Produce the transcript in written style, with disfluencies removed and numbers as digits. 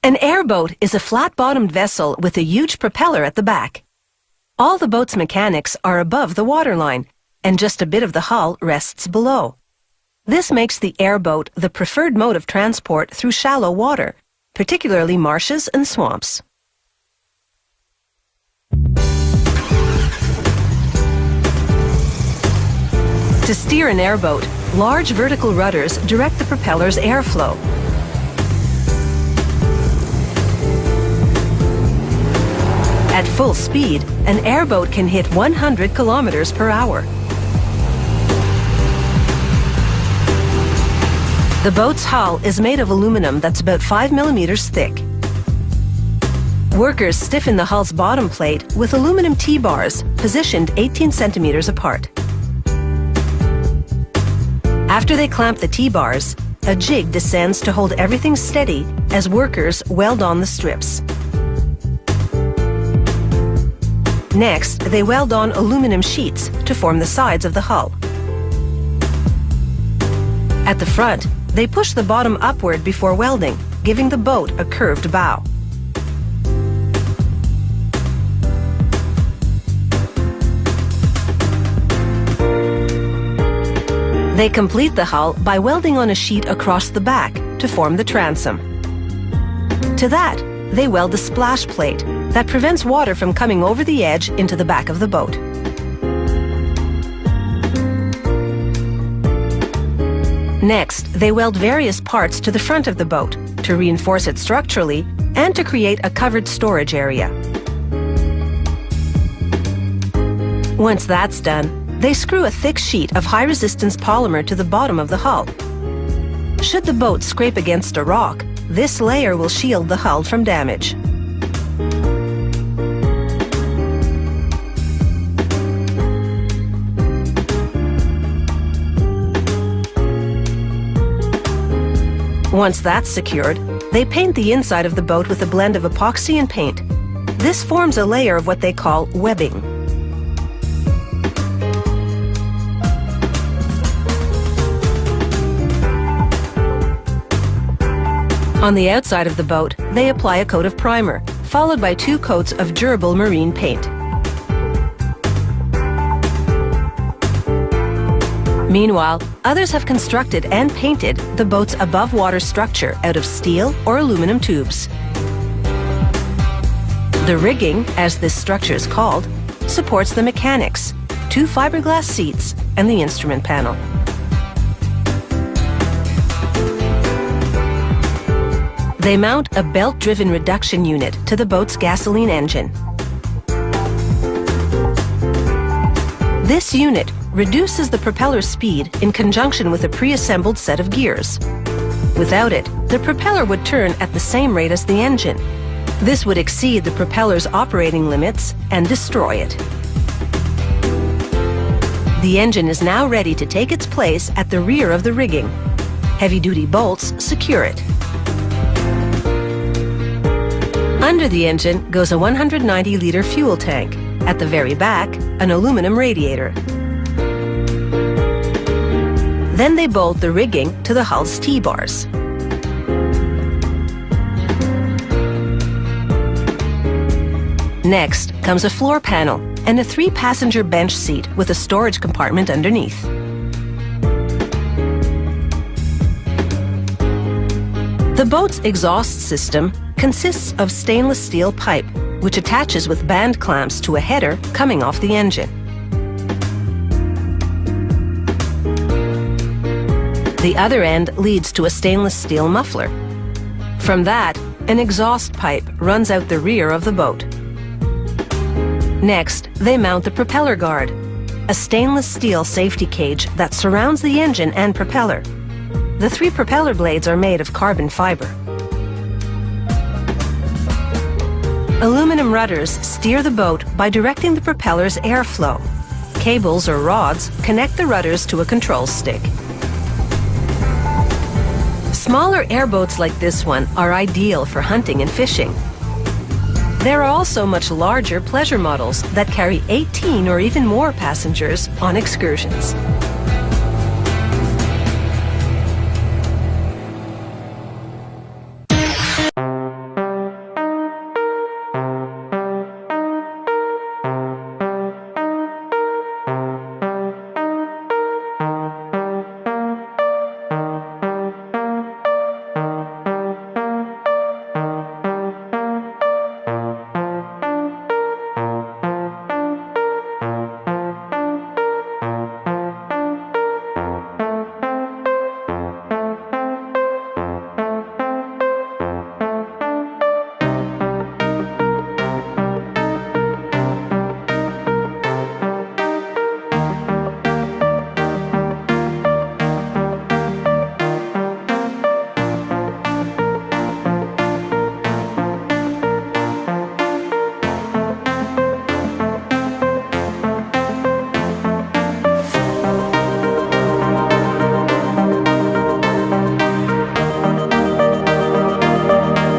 An airboat is a flat-bottomed vessel with a huge propeller at the back. All the boat's mechanics are above the waterline, and just a bit of the hull rests below. This makes the airboat the preferred mode of transport through shallow water, particularly marshes and swamps. To steer an airboat, large vertical rudders direct the propeller's airflow. At full speed, an airboat can hit 100 kilometers per hour. The boat's hull is made of aluminum that's about 5 millimeters thick. Workers stiffen the hull's bottom plate with aluminum T-bars positioned 18 centimeters apart. After they clamp the T-bars, a jig descends to hold everything steady as workers weld on the strips. Next, they weld on aluminum sheets to form the sides of the hull. At the front, they push the bottom upward before welding, giving the boat a curved bow. They complete the hull by welding on a sheet across the back to form the transom. To that, they weld a splash plate that prevents water from coming over the edge into the back of the boat. Next, they weld various parts to the front of the boat to reinforce it structurally and to create a covered storage area. Once that's done, they screw a thick sheet of high-resistance polymer to the bottom of the hull. Should the boat scrape against a rock, this layer will shield the hull from damage. Once that's secured, they paint the inside of the boat with a blend of epoxy and paint. This forms a layer of what they call webbing. On the outside of the boat, they apply a coat of primer, followed by 2 coats of durable marine paint. Meanwhile, others have constructed and painted the boat's above-water structure out of steel or aluminum tubes. The rigging, as this structure is called, supports the mechanics, 2 fiberglass seats, and the instrument panel. They mount a belt-driven reduction unit to the boat's gasoline engine. This unit reduces the propeller's speed in conjunction with a pre-assembled set of gears. Without it, the propeller would turn at the same rate as the engine. This would exceed the propeller's operating limits and destroy it. The engine is now ready to take its place at the rear of the rigging. Heavy-duty bolts secure it. Under the engine goes a 190-liter fuel tank. At the very back, an aluminum radiator. Then they bolt the rigging to the hull's T-bars. Next comes a floor panel and a 3-passenger bench seat with a storage compartment underneath. The boat's exhaust system consists of stainless steel pipe, which attaches with band clamps to a header coming off the engine. The other end leads to a stainless steel muffler. From that, an exhaust pipe runs out the rear of the boat. Next, they mount the propeller guard, a stainless steel safety cage that surrounds the engine and propeller. The 3 propeller blades are made of carbon fiber. Aluminum rudders steer the boat by directing the propeller's airflow. Cables or rods connect the rudders to a control stick. Smaller airboats like this one are ideal for hunting and fishing. There are also much larger pleasure models that carry 18 or even more passengers on excursions.